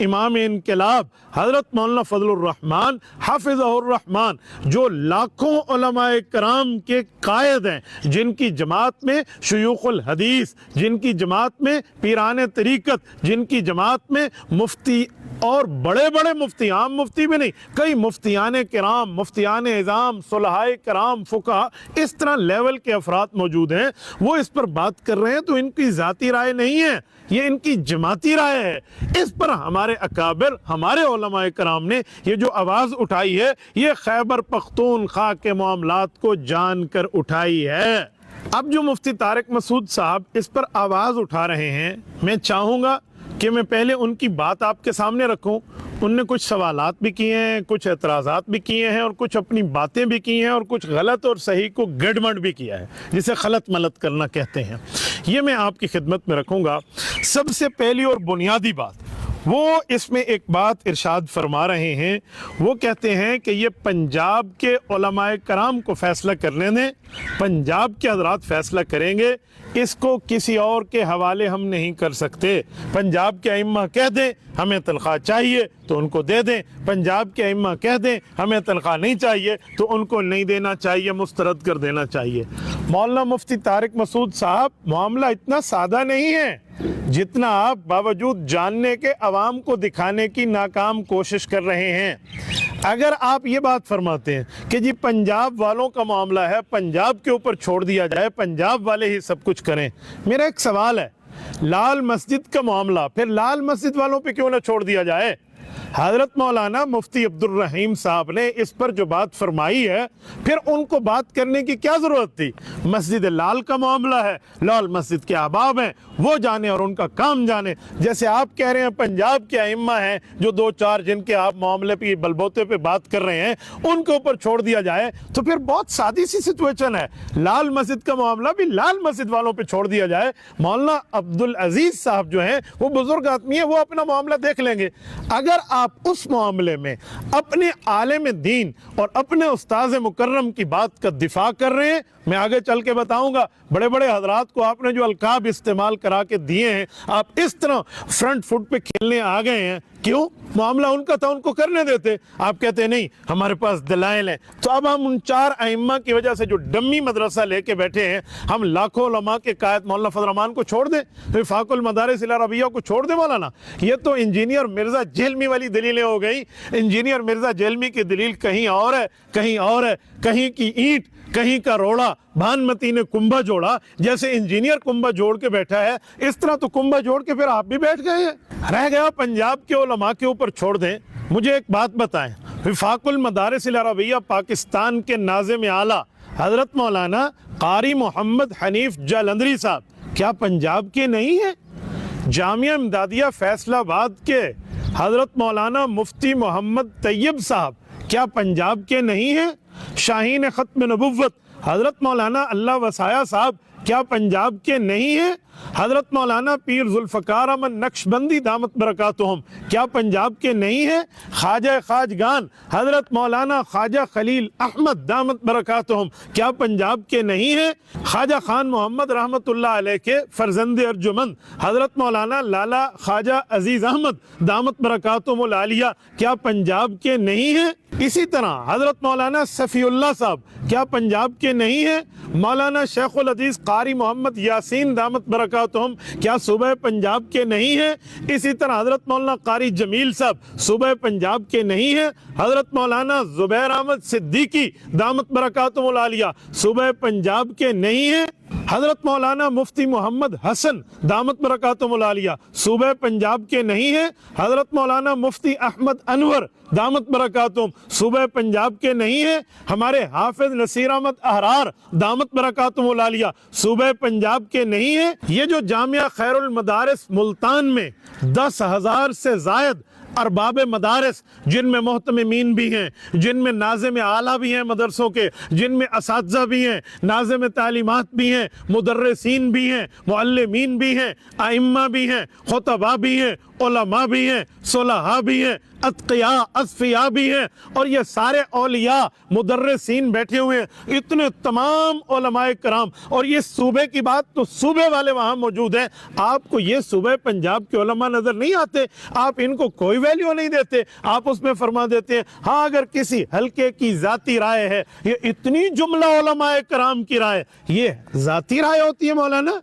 امام انقلاب حضرت مولانا فضل الرحمان حافظہ الرحمان، جو لاکھوں علماء کرام کے قائد ہیں، جن کی جماعت میں شیوخ الحدیث، جن کی جماعت میں پیران طریقت، جن کی جماعت میں مفتی اور بڑے بڑے مفتی، عام مفتی بھی نہیں، کئی مفتیان کرام، مفتیان اعظام، صلحائے کرام، فقہا، اس طرح لیول کے افراد موجود ہیں، وہ اس پر بات کر رہے ہیں تو ان کی ذاتی رائے نہیں ہے، یہ ان کی جماعتی رائے ہے۔ اس پر ہمارے اکابر، ہمارے علماء کرام نے یہ جو آواز اٹھائی ہے، یہ خیبر پختونخوا کے معاملات کو جان کر اٹھائی ہے۔ اب جو مفتی طارق مسعود صاحب اس پر آواز اٹھا رہے ہیں، میں چاہوں گا کہ میں پہلے ان کی بات آپ کے سامنے رکھوں۔ ان نے کچھ سوالات بھی کیے ہیں، کچھ اعتراضات بھی کیے ہیں، اور کچھ اپنی باتیں بھی کی ہیں، اور کچھ غلط اور صحیح کو گڑمڑ بھی کیا ہے، جسے خلط ملط کرنا کہتے ہیں۔ یہ میں آپ کی خدمت میں رکھوں گا۔ سب سے پہلی اور بنیادی بات، وہ اس میں ایک بات ارشاد فرما رہے ہیں، وہ کہتے ہیں کہ یہ پنجاب کے علماء کرام کو فیصلہ کرنے دیں، پنجاب کے حضرات فیصلہ کریں گے، اس کو کسی اور کے حوالے ہم نہیں کر سکتے۔ پنجاب کے ائمہ کہہ دیں ہمیں تنخواہ چاہیے تو ان کو دے دیں، پنجاب کے ائمہ کہہ دیں ہمیں تنخواہ نہیں چاہیے تو ان کو نہیں دینا چاہیے، مسترد کر دینا چاہیے۔ مولانا مفتی طارق مسعود صاحب، معاملہ اتنا سادہ نہیں ہے جتنا آپ باوجود جاننے کے عوام کو دکھانے کی ناکام کوشش کر رہے ہیں۔ اگر آپ یہ بات فرماتے ہیں کہ جی پنجاب والوں کا معاملہ ہے، پنجاب کے اوپر چھوڑ دیا جائے، پنجاب والے ہی سب کچھ کریں، میرا ایک سوال ہے، لال مسجد کا معاملہ پھر لال مسجد والوں پہ کیوں نہ چھوڑ دیا جائے؟ حضرت مولانا مفتی عبد الرحیم صاحب نے اس پر جو بات فرمائی ہے، پھر ان کو بات کرنے کی کیا ضرورت تھی؟ مسجد لال کا معاملہ ہے، لال مسجد کے احباب ہیں، وہ جانے اور ان کا کام جانے۔ جیسے آپ کہہ رہے ہیں پنجاب کے ائمہ ہیں جو دو چار جن کے آپ معاملے پہ بلبوتے پہ بات کر رہے ہیں، ان کے اوپر چھوڑ دیا جائے تو پھر بہت سادی سی سچویشن ہے، لال مسجد کا معاملہ بھی لال مسجد والوں پہ چھوڑ دیا جائے۔ مولانا عبد العزیز صاحب جو ہیں وہ بزرگ آدمی ہیں، وہ اپنا معاملہ دیکھ لیں گے۔ اگر آپ اس معاملے میں اپنے عالم دین اور اپنے استاذ مکرم کی بات کا دفاع کر رہے ہیں، میں آگے چل کے بتاؤں گا، بڑے بڑے حضرات کو آپ نے جو القاب استعمال کرا کے دیے ہیں، آپ اس طرح فرنٹ فٹ پہ کھیلنے آ گئے ہیں، کیوں؟ معاملہ ان کا تھا، ان کو کرنے دیتے، آپ کہتے ہیں نہیں ہمارے پاس دلائل ہیں۔ تو اب ہم ان چار ائمہ کی وجہ سے جو ڈمی مدرسہ لے کے بیٹھے ہیں، ہم لاکھوں علماء کے قائد مولانا فضل الرحمان کو چھوڑ دیں، وفاق المدارس العربیہ کو چھوڑ دیں مولانا؟ یہ تو انجینئر مرزا جیلمی والی دلیلیں ہو گئی۔ انجینئر مرزا جیلمی کی دلیل کہیں اور ہے، کہیں اور ہے، کہیں کی اینٹ کہیں کا روڑا، بھانمتی نے کنبہ جوڑا، جیسے انجینئر کنبہ جوڑ کے بیٹھا ہے، اس طرح تو کنبہ جوڑ کے پھر آپ بھی بیٹھ گئے ہیں۔ رہ گیا پنجاب کے علماء کے اوپر چھوڑ دیں۔ مجھے ایک بات بتائیں، وفاق المدارس العربیہ پاکستان کے ناظم اعلیٰ حضرت مولانا قاری محمد حنیف جالندری صاحب کیا پنجاب کے نہیں ہیں؟ جامعہ امدادیہ فیصل آباد کے حضرت مولانا مفتی محمد طیب صاحب کیا پنجاب کے نہیں ہیں؟ شاہین ختم نبوت حضرت مولانا اللہ وسایا صاحب کیا پنجاب کے نہیں ہیں؟ حضرت مولانا پیر ذوالفقار احمد نقشبندی دامت برکاتہم کیا پنجاب کے نہیں ہیں؟ خواجہ خواجگان حضرت مولانا خواجہ خلیل احمد دامت برکاتہم کیا پنجاب کے نہیں ہیں؟ خواجہ خان محمد رحمت اللہ علیہ کے فرزند ارجمند حضرت مولانا لالا خواجہ عزیز احمد دامت برکاتہم العالیہ کیا پنجاب کے نہیں ہیں؟ اسی طرح حضرت مولانا صفی اللہ صاحب کیا پنجاب کے نہیں ہیں؟ مولانا شیخ الحدیث قاری محمد یاسین دامت برکاتہم کیا صوبہ پنجاب کے نہیں ہیں؟ اسی طرح حضرت مولانا قاری جمیل صاحب صوبہ پنجاب کے نہیں ہیں؟ حضرت مولانا زبیر احمد صدیقی دامت برکاتہم العالیہ صوبہ پنجاب کے نہیں ہیں؟ حضرت مولانا مفتی محمد حسن دامت برکاتہم العالیہ صوبہ پنجاب کے نہیں ہیں؟ حضرت مولانا مفتی احمد انور دامت برکاتہم صوبہ پنجاب کے نہیں ہیں؟ ہمارے حافظ نصیر احمد احرار دامت برکاتہم العالیہ صوبہ پنجاب کے نہیں ہیں؟ یہ جو جامعہ خیر المدارس ملتان میں 10,000 سے زائد ارباب مدارس، جن میں محتممین بھی ہیں، جن میں ناظم اعلیٰ بھی ہیں مدرسوں کے، جن میں اساتذہ بھی ہیں، ناظم تعلیمات بھی ہیں، مدرسین بھی ہیں، معلمین بھی ہیں، ائمہ بھی ہیں، خطباء بھی ہیں، علماء بھی ہیں، صلحاء بھی ہیں، اتقیا اصفیاء بھی ہیں، اور یہ سارے اولیاء مدرسین بیٹھے ہوئے ہیں، اتنے تمام علماء کرام، اور یہ صوبے کی بات تو صوبے والے وہاں موجود ہیں۔ آپ کو یہ صوبے پنجاب کے علماء نظر نہیں آتے؟ آپ ان کو کوئی ویلیو نہیں دیتے، آپ اس میں فرما دیتے ہیں ہاں اگر کسی حلقے کی ذاتی رائے ہے۔ یہ اتنی جملہ علماء کرام کی رائے، یہ ذاتی رائے ہوتی ہے مولانا؟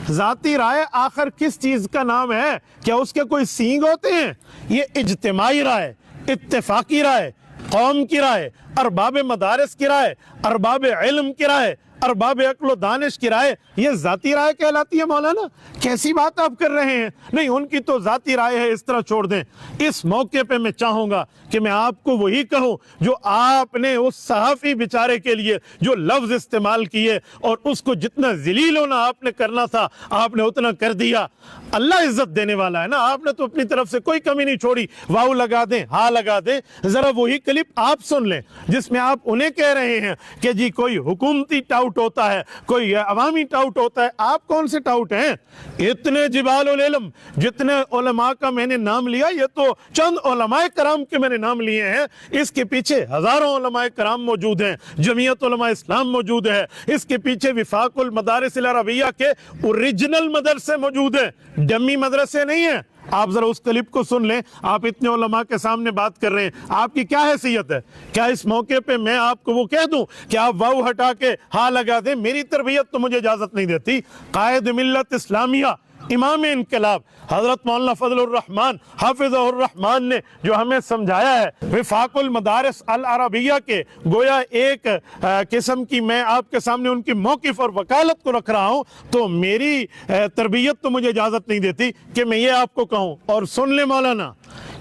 ذاتی رائے آخر کس چیز کا نام ہے؟ کیا اس کے کوئی سینگ ہوتے ہیں؟ یہ اجتماعی رائے، اتفاقی رائے، قوم کی رائے، ارباب مدارس کی رائے، ارباب علم کی رائے، ارباب عقل و دانش کی رائے، یہ ذاتی رائے کہلاتی ہے مولانا؟ کیسی بات آپ کر رہے ہیں؟ نہیں، ان کی تو ذاتی رائے ہے، اس طرح چھوڑ دیں۔ اس موقع پہ میں چاہوں گا کہ میں آپ کو وہی کہوں جو آپ نے اس صحافی بیچارے کے لیے جو لفظ استعمال کیے، اور اس کو جتنا ذلیل ہونا آپ نے کرنا تھا آپ نے اتنا کر دیا۔ اللہ عزت دینے والا ہے نا، آپ نے تو اپنی طرف سے کوئی کمی نہیں چھوڑی۔ واو لگا دیں، ہاں لگا دیں۔ ذرا وہی کلپ آپ سن لیں جس میں آپ انہیں کہہ رہے ہیں کہ جی کوئی حکومتی ٹاؤٹ ہوتا ہے، کوئی عوامی ٹاؤٹ ہوتا ہے۔ آپ کون سے ٹاؤٹ ہیں؟ اتنے جبال العلم جتنے علماء کا میں نے نام لیا، یہ تو چند علماء کرام کے میں نے نام لیے ہیں، اس کے پیچھے ہزاروں علماء کرام موجود ہیں، جمعیت علماء اسلام موجود ہے، اس کے پیچھے وفاق المدارس العربیہ کے اوریجنل مدرسے موجود ہیں، ڈمی مدرسے نہیں ہیں۔ آپ ذرا اس کلپ کو سن لیں، آپ اتنے علماء کے سامنے بات کر رہے ہیں، آپ کی کیا حیثیت ہے؟ کیا اس موقع پہ میں آپ کو وہ کہہ دوں کہ آپ واو ہٹا کے ہاں لگا دیں؟ میری تربیت تو مجھے اجازت نہیں دیتی۔ قائد ملت اسلامیہ، امام انقلاب حضرت مولانا فضل الرحمان حافظہ الرحمان نے جو ہمیں سمجھایا ہے، وفاق المدارس العربیہ کے گویا ایک قسم کی میں آپ کے سامنے ان کی موقف اور وکالت کو رکھ رہا ہوں، تو میری تربیت تو مجھے اجازت نہیں دیتی کہ میں یہ آپ کو کہوں۔ اور سن لیں مولانا،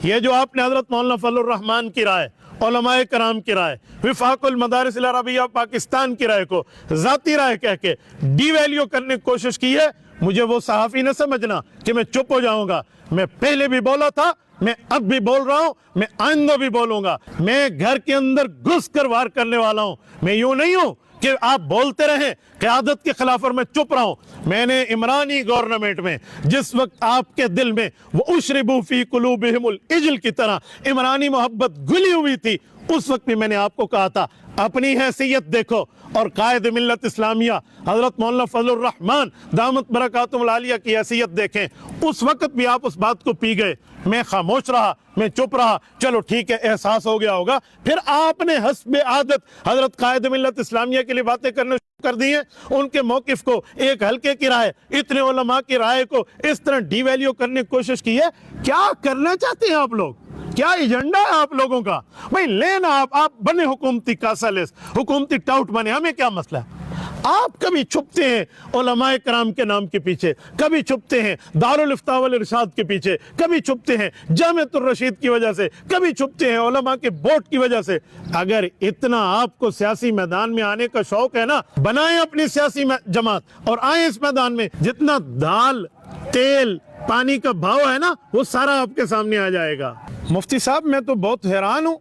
یہ جو آپ نے حضرت مولانا فضل الرحمان کی رائے، علماء کرام کی رائے، وفاق المدارس العربیہ پاکستان کی رائے کو ذاتی رائے کہہ کے ڈی ویلیو کرنے کی کوشش کی ہے، مجھے وہ صحافی نہ سمجھنا کہ میں چپ ہو جاؤں گا۔ میں پہلے بھی بولا تھا، میں اب بھی بول رہا ہوں، میں آئندہ بھی بولوں گا۔ میں گھر کے اندر گھس کر وار کرنے والا ہوں، میں یوں نہیں ہوں کہ آپ بولتے رہیں قیادت کے خلاف اور میں چپ رہا ہوں۔ میں نے عمرانی گورنمنٹ میں جس وقت آپ کے دل میں وہ اشربوا فی قلوبہم العجل کی طرح عمرانی محبت گلی ہوئی تھی، اس وقت بھی میں نے آپ کو کہا تھا اپنی حیثیت دیکھو، اور قائد ملت اسلامیہ حضرت مولانا فضل الرحمان دامت برکاتہم العالیہ کی حیثیت دیکھیں۔ اس وقت بھی آپ اس بات کو پی گئے، میں خاموش رہا، میں چپ رہا، چلو ٹھیک ہے احساس ہو گیا ہوگا۔ پھر آپ نے حسب عادت حضرت قائد ملت اسلامیہ کے لیے باتیں کرنے کر دی ہیں، ان کے موقف کو، ایک حلقے کی رائے، اتنے علماء کی رائے کو اس طرح ڈی ویلیو کرنے کی کوشش کی ہے۔ کیا کرنا چاہتے ہیں آپ لوگ؟ کیا ایجنڈا ہے آپ لوگوں کا؟ بھائی لینا، آپ بنے حکومتی کاسالس، حکومتی ٹاؤٹ بنے، ہمیں کیا مسئلہ ہے؟ آپ کبھی چھپتے ہیں علماء کرام کے نام کے پیچھے، کبھی چھپتے ہیں دارالفتاء والارشاد کے پیچھے، کبھی چھپتے ہیں جامعۃ الرشید کی وجہ سے، کبھی چھپتے ہیں علماء کے بورڈ کی وجہ سے۔ اگر اتنا آپ کو سیاسی میدان میں آنے کا شوق ہے نا، بنائیں اپنی سیاسی جماعت اور آئیں اس میدان میں۔ جتنا دال، تیل، پانی کا بھاؤ ہے نا، وہ سارا آپ کے سامنے آ جائے گا۔ مفتی صاحب میں تو بہت حیران ہوں،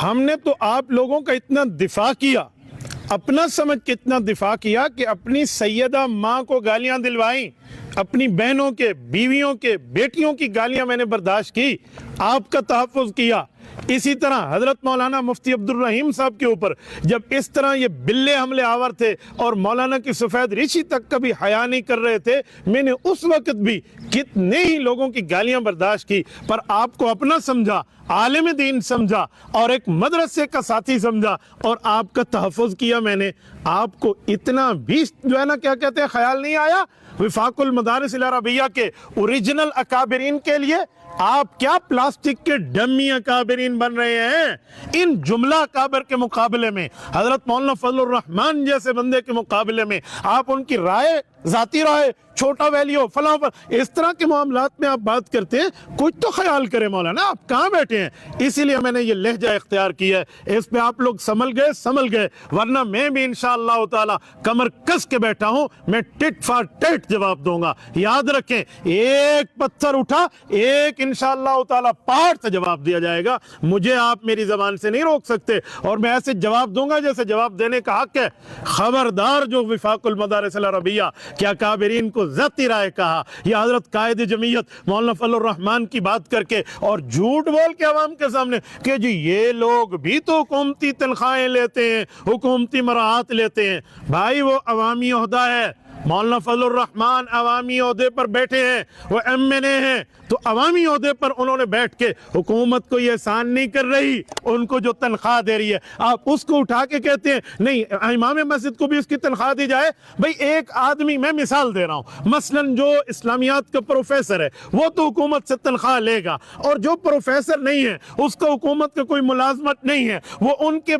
ہم نے تو آپ لوگوں کا اتنا دفاع کیا، اپنا سمجھ کے اتنا دفاع کیا کہ اپنی سیدہ ماں کو گالیاں دلوائیں، اپنی بہنوں کے، بیویوں کے، بیٹیوں کی گالیاں میں نے برداشت کی، آپ کا تحفظ کیا۔ اسی طرح حضرت مولانا مفتی عبدالرحیم صاحب کے اوپر جب اس طرح یہ بلے حملے آور تھے اور مولانا کی سفید ریشی تک کبھی حیا نہیں کر رہے تھے، میں نے اس وقت بھی کتنے ہی لوگوں کی گالیاں برداشت کی، پر آپ کو اپنا سمجھا، عالم دین سمجھا اور ایک مدرسے کا ساتھی سمجھا اور آپ کا تحفظ کیا میں نے۔ آپ کو اتنا بھی جو ہے نا کیا کہتے ہیں خیال نہیں آیا وفاق المدارس العربیہ کے اوریجنل اکابرین کے لیے؟ آپ کیا پلاسٹک کے ڈمی اکابرین بن رہے ہیں؟ ان جملہ اکابر کے مقابلے میں، حضرت مولانا فضل الرحمان جیسے بندے کے مقابلے میں آپ ان کی رائے، ذاتی رائے، چھوٹا ویلیو، فلاں اس طرح کے معاملات میں آپ بات کرتے ہیں۔ کچھ تو خیال کریں مولانا، آپ کہاں بیٹھے ہیں؟ اسی لیے میں نے یہ لہجہ اختیار کیا ہے، اس پہ آپ لوگ سنبھل گئے، ورنہ میں بھی انشاءاللہ تعالی کمر کس کے بیٹھا ہوں، میں ٹٹ فار ٹٹ جواب دوں گا۔ یاد رکھیں، ایک پتھر اٹھا، ایک انشاءاللہ تعالی پہاڑ سے جواب دیا جائے گا۔ مجھے آپ میری زبان سے نہیں روک سکتے، اور میں ایسے جواب دوں گا جیسے جواب دینے کا حق ہے۔ خبردار جو وفاق المدارس العربیہ کیا کابرین کو ذاتی رائے کہا. یہ حضرت قائد جمعیت مولانا فضل الرحمان کی بات کر کے اور جھوٹ بول کے عوام کے سامنے کہ جی یہ لوگ بھی تو حکومتی تنخواہیں لیتے ہیں, حکومتی مراعات لیتے ہیں. بھائی وہ عوامی عہدہ ہے. مولانا فضل الرحمان عوامی عہدے پر بیٹھے ہیں, وہ ایم این اے ہیں, تو عوامی عہدے پر انہوں نے بیٹھ کے حکومت کو یہ احسان نہیں کر رہی ان کو جو تنخواہ دے رہی ہے. آپ اس کو اٹھا کے کہتے ہیں نہیں امام مسجد کو بھی اس کی تنخواہ دی جائے. بھئی ایک آدمی, میں مثال دے رہا ہوں, مثلا جو اسلامیات کا پروفیسر ہے وہ تو حکومت سے تنخواہ لے گا, اور جو پروفیسر نہیں ہے اس کو حکومت کا کوئی ملازمت نہیں ہے, وہ ان کے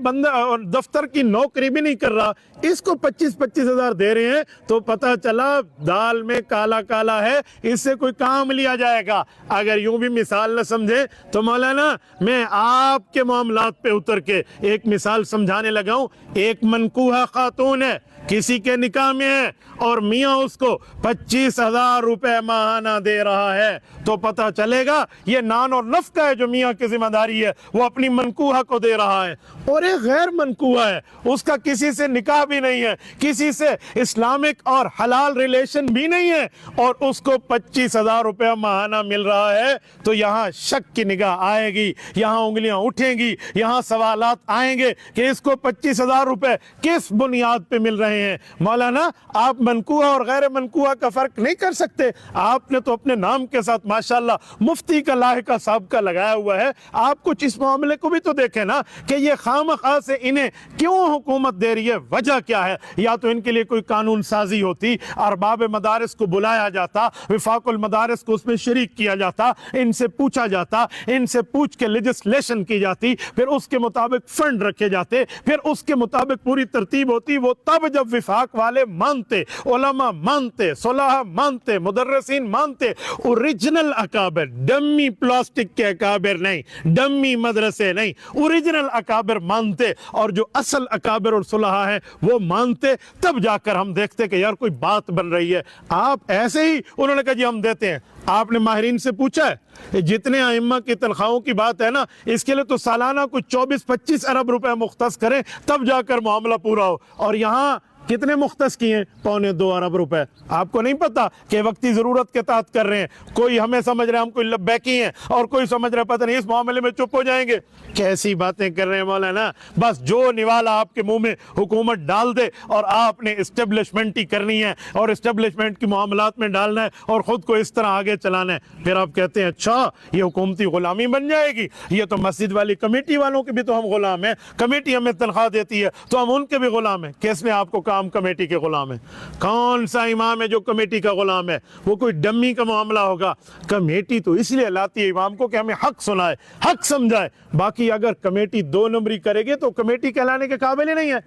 دفتر کی نوکری بھی نہیں کر رہا, اس کو 25-25 ہزار دے رہے ہیں, تو پتہ چلا دال میں کالا کالا ہے, اس سے کوئی کام لیا جائے گا. اگر یوں بھی مثال نہ سمجھے تو مولانا میں آپ کے معاملات پہ اتر کے ایک مثال سمجھانے لگا ہوں. ایک منکوحہ خاتون ہے, کسی کے نکاح میں ہے, اور میاں اس کو 25,000 روپے ماہانہ دے رہا ہے, تو پتہ چلے گا یہ نان اور نفقہ ہے جو میاں کی ذمہ داری ہے وہ اپنی منکوحہ کو دے رہا ہے. اور ایک غیر منکوحہ ہے, اس کا کسی سے نکاح بھی نہیں ہے, کسی سے اسلامک اور حلال ریلیشن بھی نہیں ہے, اور اس کو 25,000 روپے ماہانہ مل رہا ہے. تو یہاں شک کی نگاہ آئے گی, یہاں انگلیاں اٹھیں گی, یہاں سوالات آئیں گے کہ اس کو 25,000 روپے کس بنیاد پہ مل رہے ہیں. مولانا آپ منکوحہ اور غیر منکوحہ کا فرق نہیں کر سکتے. آپ نے تو اپنے نام کے ساتھ ماشاءاللہ مفتی کا لاحقہ سابقہ لگایا ہوا ہے. آپ کچھ اس معاملے کو بھی تو دیکھیں نا کہ یہ خواہ سے انہیں کیوں حکومت دے رہی ہے, وجہ کیا ہے. یا تو ان کے لیے کوئی قانون سازی ہوتی, ارباب مدارس کو بلایا جاتا, وفاق المدارس کو اس میں شریک کیا جاتا, ان سے پوچھا جاتا, ان سے پوچھ کے لیجسلیشن کی جاتی, پھر اس کے مطابق فنڈ رکھے جاتے, پھر اس کے مطابق پوری ترتیب ہوتی. وہ تب جب وفاق والے مانتے, علماء مانتے, صلاح مانتے, مدرسین مانتے, اوریجنل اکابر, ڈمی پلاسٹک کے اکابر نہیں, ڈمی مدرسے نہیں, اوریجنل اکابر مانتے, اور جو اصل اکابر اور صلاح ہیں وہ مانتے, تب جا کر ہم دیکھتے کہ یار کوئی بات بن رہی ہے. آپ ایسے ہی انہوں نے کہا جی ہم دیتے ہیں. آپ نے ماہرین سے پوچھا ہے جتنے ائمہ کی تنخواہوں کی بات ہے نا, اس کے لیے تو سالانہ کچھ 24-25 ارب روپے مختص کریں تب جا کر معاملہ پورا ہو, اور یہاں کتنے مختص کیے ہیں؟ 2.25 ارب روپے. آپ کو نہیں پتا کہ وقتی ضرورت کے تحت کر رہے ہیں. کوئی ہمیں سمجھ رہے ہیں ہم کوئی لبیکی ہیں, اور کوئی سمجھ رہے پتہ نہیں اس معاملے میں چپ ہو جائیں گے. کیسی باتیں کر رہے ہیں مولانا. بس جو نوالا آپ کے منہ میں حکومت ڈال دے, اور آپ نے اسٹیبلشمنٹ ہی کرنی ہے, اور اسٹیبلشمنٹ کی معاملات میں ڈالنا ہے, اور خود کو اس طرح آگے چلانا ہے. پھر آپ کہتے ہیں اچھا یہ حکومتی غلامی بن جائے گی, یہ تو مسجد والی کمیٹی والوں کے بھی تو ہم غلام ہیں, کمیٹی ہمیں تنخواہ دیتی ہے تو ہم ان کے بھی غلام ہیں. کس نے آپ کو کام کمیٹی کے غلام ہے؟ کون سا امام ہے جو کمیٹی کا غلام ہے؟ وہ کوئی ڈمی کا معاملہ ہوگا. کمیٹی تو اس لیے لاتی ہے امام کو کہ ہمیں حق سنائے, حق سمجھائے. باقی اگر کمیٹی 2 نمبری کرے گی تو کمیٹی کہلانے کے قابل ہی نہیں ہے.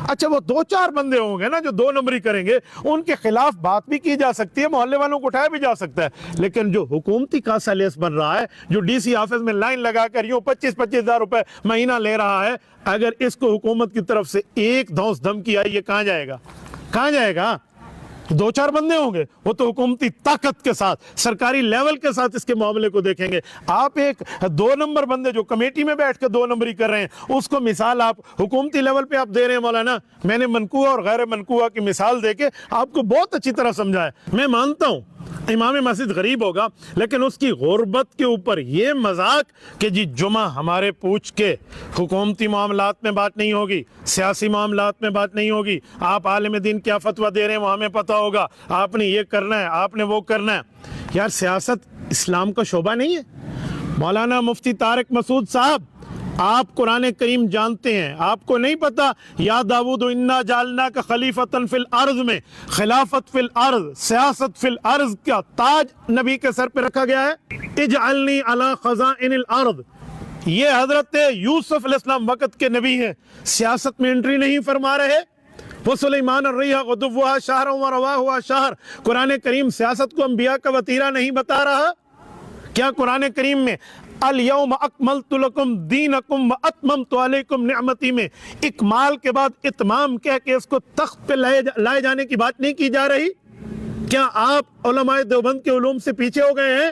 اچھا وہ 2-4 بندے ہوں گے نا جو 2 نمبری کریں گے, ان کے خلاف بات بھی کی جا سکتی ہے, محلے والوں کو اٹھایا بھی جا سکتا ہے. لیکن جو حکومتی کاسا لیس بن رہا ہے, جو ڈی سی آفس میں لائن لگا کر یوں 25-25 ہزار روپے مہینہ لے رہا ہے, اگر اس کو حکومت کی طرف سے ایک دھونس دھمکی آئی, یہ کہاں جائے گا؟ کہاں جائے گا؟ 2-4 بندے ہوں گے, وہ تو حکومتی طاقت کے ساتھ, سرکاری لیول کے ساتھ اس کے معاملے کو دیکھیں گے. آپ ایک 2 نمبر بندے جو کمیٹی میں بیٹھ کے 2 نمبری کر رہے ہیں, اس کو مثال آپ حکومتی لیول پہ آپ دے رہے ہیں. مولانا میں نے منکوحہ اور غیر منکوحہ کی مثال دے کے آپ کو بہت اچھی طرح سمجھایا. میں مانتا ہوں امام مسجد غریب ہوگا, لیکن اس کی غربت کے اوپر یہ مذاق کہ جی جمعہ ہمارے پوچھ کے حکومتی معاملات میں بات نہیں ہوگی, سیاسی معاملات میں بات نہیں ہوگی, آپ عالم دین کیا فتویٰ دے رہے ہیں وہ ہمیں پتہ ہوگا, آپ نے یہ کرنا ہے, آپ نے وہ کرنا ہے. یار سیاست اسلام کا شعبہ نہیں ہے. مولانا مفتی طارق مسعود صاحب, آپ قرآن کریم جانتے ہیں, آپ کو نہیں پتا یا داؤد انا جعلناک خلیفۃ فی الارض میں خلافت فی الارض, سیاست فی الارض کا تاج نبی کے سر پہ رکھا گیا ہے. اجعلنی علی خزائن الارض, یہ حضرت یوسف علیہ السلام وقت کے نبی ہیں, سیاست میں انٹری نہیں فرما رہے. وہ سلیمان الریح غدوها شہر ورواحها شہر, قرآن کریم سیاست کو انبیاء کا وطیرہ نہیں بتا رہا؟ کیا قرآن کریم میں الیوم اکملت لکم دینکم واتممت علیکم نعمتی میں اکمال کے بعد اتمام کہہ کے اس کو تخت پہ لائے جانے کی بات نہیں کی جا رہی؟ کیا آپ علماء دیوبند کے علوم سے پیچھے ہو گئے ہیں؟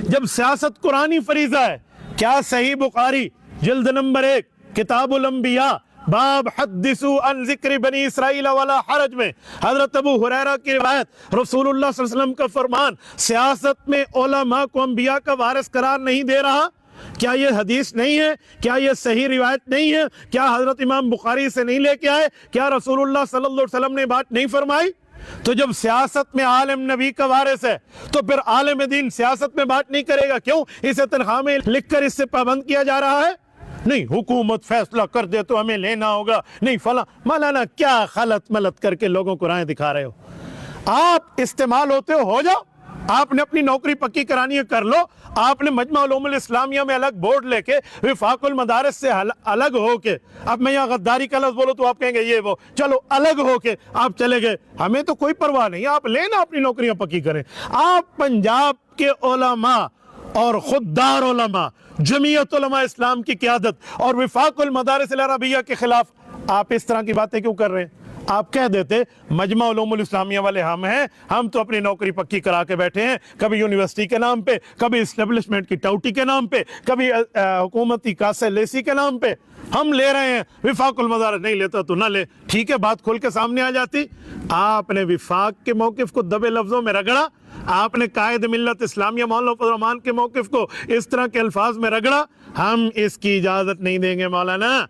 جب سیاست قرآنی فریضہ ہے, کیا صحیح بخاری جلد نمبر 1 کتاب الانبیاء باب حدثوا عن ذکر بنی اسرائیل ولا حرج میں حضرت ابو ہریرہ کی روایت، رسول اللہ صلی اللہ علیہ وسلم کا فرمان، سیاست میں علماء کو انبیاء کا وارث قرار نہیں دے رہا۔ کیا یہ حدیث نہیں ہے؟ کیا یہ صحیح روایت نہیں ہے؟ کیا حضرت امام بخاری سے نہیں لے کے آئے؟ کیا رسول اللہ صلی اللہ علیہ وسلم نے بات نہیں فرمائی؟ تو جب سیاست میں عالم نبی کا وارث ہے تو پھر عالم دین سیاست میں بات نہیں کرے گا؟ کیوں؟ اسے تنخواہ میں لکھ کر اس سے پابند کیا جا رہا ہے؟ نہیں، حکومت فیصلہ کر دے تو ہمیں لینا ہوگا، نہیں فلاں۔ مولانا کیا خلط ملط کر کے لوگوں کو رائے دکھا رہے ہو؟ آپ استعمال ہوتے ہو جاؤ، آپ نے اپنی نوکری پکی کرانی ہے کر لو۔ آپ نے مجمع علوم الاسلامیہ میں الگ بورڈ لے کے، وفاق المدارس سے الگ ہو کے، اب میں یہاں غداری کا لفظ بولو تو آپ کہیں گے یہ وہ، چلو الگ ہو کے آپ چلے گئے، ہمیں تو کوئی پرواہ نہیں، آپ لینا اپنی نوکریاں پکی کریں۔ آپ پنجاب کے علماء اور خوددار علماء، جمعیت علماء اسلام کی قیادت اور وفاق المدارس العربیہ کے خلاف آپ اس طرح کی باتیں کیوں کر رہے ہیں؟ آپ کہہ دیتے مجمع علوم الاسلامیہ والے ہم تو اپنی نوکری پکی کرا کے بیٹھے ہیں، کبھی یونیورسٹی کے نام پہ، کبھی اسٹیبلشمنٹ کی ٹاؤٹی کے نام پہ، کبھی حکومتی کاسے لیسی کے نام پہ ہم لے رہے ہیں، وفاق المدارس نہیں لیتا تو نہ لے۔ ٹھیک ہے، بات کھول کے سامنے آ جاتی۔ آپ نے وفاق کے موقف کو دبے لفظوں میں رگڑا، آپ نے قائد ملت اسلامیہ مولانا فضل الرحمان کے موقف کو اس طرح کے الفاظ میں رگڑا۔ ہم اس کی اجازت نہیں دیں گے مولانا۔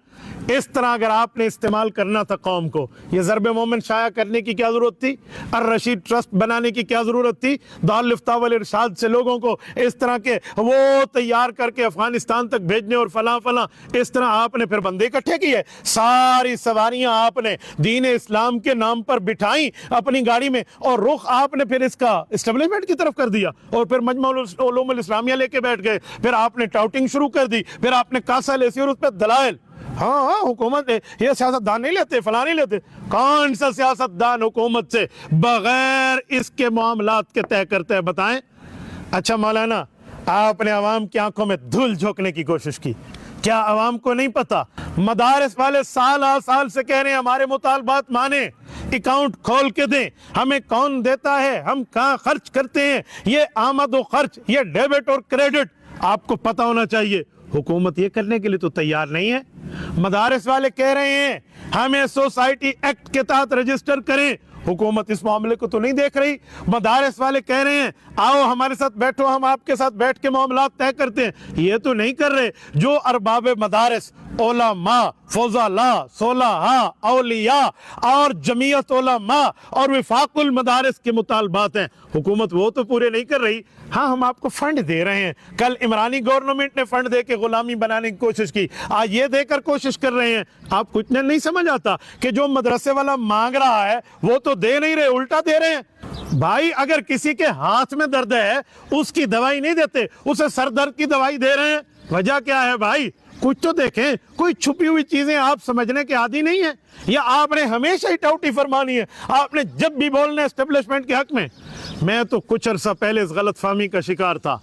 اس طرح اگر آپ نے استعمال کرنا تھا قوم کو، یہ ضرب مومن شائع کرنے کی کیا ضرورت تھی؟ الرشید ٹرسٹ بنانے کی کیا ضرورت تھی؟ دارالفتاء والارشاد سے لوگوں کو اس طرح کے وہ تیار کر کے افغانستان تک بھیجنے اور فلاں فلاں، اس طرح آپ نے پھر بندے اکٹھے کیے، ساری سواریاں آپ نے دین اسلام کے نام پر بٹھائیں اپنی گاڑی میں، اور رخ آپ نے پھر اس کا اسٹیبلشمنٹ کی طرف کر دیا، اور پھر مجمع علوم الاسلامیہ لے کے بیٹھ گئے، پھر آپ نے ٹاؤٹنگ شروع کر دی، پھر آپ نے کاسا لیسی اور اس پہ دلائل۔ ہاں حکومت یہ سیاست دان نہیں لیتے، فلاں نہیں لیتے۔ کون سا سیاست دان حکومت سے بغیر اس کے معاملات کے طے کرتے ہیں؟ بتائیں۔ اچھا مولانا، آپ نے عوام کی آنکھوں میں دھول جھونکنے کی کوشش کی۔ کیا عوام کو نہیں پتا؟ مدارس والے سال سال سے کہہ رہے ہیں ہمارے مطالبات مانیں، اکاؤنٹ کھول کے دیں، ہمیں کون دیتا ہے، ہم کہاں خرچ کرتے ہیں، یہ آمد و خرچ، یہ ڈیبٹ اور کریڈٹ آپ کو پتا ہونا چاہیے۔ حکومت یہ کرنے کے لیے تو تیار نہیں ہے۔ مدارس والے کہہ رہے ہیں ہمیں سوسائٹی ایکٹ کے تحت رجسٹر کریں، حکومت اس معاملے کو تو نہیں دیکھ رہی۔ مدارس والے کہہ رہے ہیں آؤ ہمارے ساتھ بیٹھو، ہم آپ کے ساتھ بیٹھ کے معاملات طے کرتے ہیں، یہ تو نہیں کر رہے۔ جو ارباب مدارس، علماء، فضلاء، صلحاء، اولیاء اور جمعیت علماء اور وفاق المدارس کے مطالبات ہیں، حکومت وہ تو پورے نہیں کر رہی۔ ہاں ہم آپ کو فنڈ دے رہے ہیں، کل عمرانی گورنمنٹ نے فنڈ دے کے غلامی بنانے کی کوشش کی، آج یہ دے کر کوشش کر رہے ہیں۔ آپ کو اتنا نہیں سمجھ آتا کہ جو مدرسے والا مانگ رہا ہے وہ تو دے نہیں رہے، الٹا دے رہے ہیں۔ بھائی اگر کسی کے ہاتھ میں درد ہے اس کی دوائی نہیں دیتے، اسے سر درد کی دوائی دے رہے ہیں، وجہ کیا ہے بھائی؟ کچھ تو دیکھیں، کوئی چھپی ہوئی چیزیں آپ سمجھنے کے عادی نہیں ہیں، یا آپ نے ہمیشہ ہی ٹاؤٹی فرمانی ہے؟ آپ نے جب بھی بولنا ہے اسٹیبلشمنٹ کے حق میں۔ میں تو کچھ عرصہ پہلے اس غلط فہمی کا شکار تھا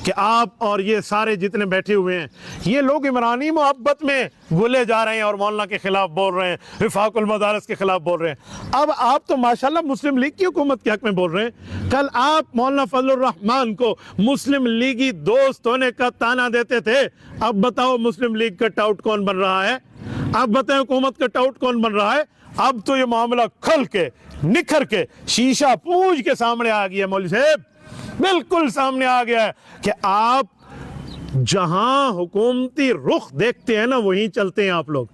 کہ آپ اور یہ سارے جتنے بیٹھے ہوئے ہیں یہ لوگ عمرانی محبت میں گھلے جا رہے ہیں اور مولانا کے خلاف بول رہے ہیں، وفاق المدارس کے خلاف بول رہے ہیں۔ اب آپ تو ماشاءاللہ مسلم لیگ کی حکومت کے حق میں بول رہے ہیں۔ کل آپ مولانا فضل الرحمان کو مسلم لیگی دوست ہونے کا تانا دیتے تھے، اب بتاؤ مسلم لیگ کا ٹاؤٹ کون بن رہا ہے؟ اب بتائیں حکومت کا ٹاؤٹ کون بن رہا ہے؟ اب تو یہ معاملہ کھل کے نکھر کے شیشہ پوچھ کے سامنے آ گیا، مولوی صاحب بالکل سامنے آ گیا ہے کہ آپ جہاں حکومتی رخ دیکھتے ہیں نا وہیں چلتے ہیں آپ لوگ۔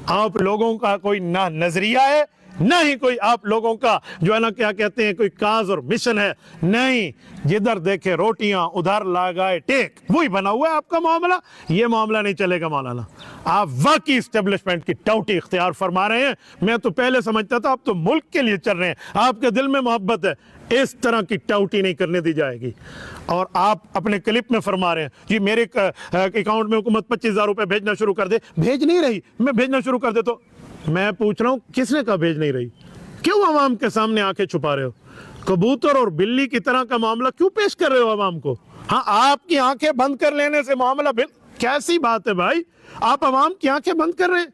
آپ لوگوں کا کوئی نہ نظریہ ہے نہ ہی کوئی آپ لوگوں کا جو ہے نا کیا کہتے ہیں کوئی کاز اور مشن ہے، نہیں، جدھر دیکھے روٹیاں ادھر لگائے ٹیک، وہی بنا ہوا ہے آپ کا معاملہ۔ یہ معاملہ نہیں چلے گا مولانا، آپ واقعی اسٹیبلشمنٹ کی ٹاؤٹی اختیار فرما رہے ہیں۔ میں تو پہلے سمجھتا تھا آپ تو ملک کے لیے چل رہے ہیں، آپ کے دل میں محبت ہے، اس طرح کی ٹاؤٹی نہیں کرنے دی جائے گی۔ اور آپ اپنے کلپ میں فرما رہے ہیں جی میرے اکاؤنٹ میں حکومت 25,000 روپے بھیجنا شروع کر دے، بھیج نہیں رہی، میں بھیجنا شروع کر دے تو میں پوچھ رہا ہوں کس نے کہا بھیج نہیں رہی؟ کیوں عوام کے سامنے آنکھیں چھپا رہے ہو؟ کبوتر اور بلی کی طرح کا معاملہ کیوں پیش کر رہے ہو عوام کو؟ ہاں آپ کی آنکھیں بند کر لینے سے معاملہ کیسی بات ہے بھائی؟ آپ عوام کی آنکھیں بند کر رہے ہیں۔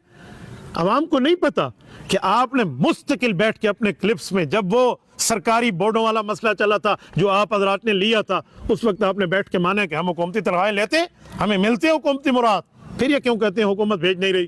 عوام کو نہیں پتا کہ آپ نے مستقل بیٹھ کے اپنے کلپس میں، جب وہ سرکاری بورڈوں والا مسئلہ چلا تھا جو آپ حضرات نے لیا تھا، اس وقت آپ نے بیٹھ کے مانا کہ ہم حکومتی تنخواہیں لیتے ہیں، ہمیں ملتے ہیں حکومتی مراد، پھر یہ کیوں کہتے ہیں حکومت بھیج نہیں رہی؟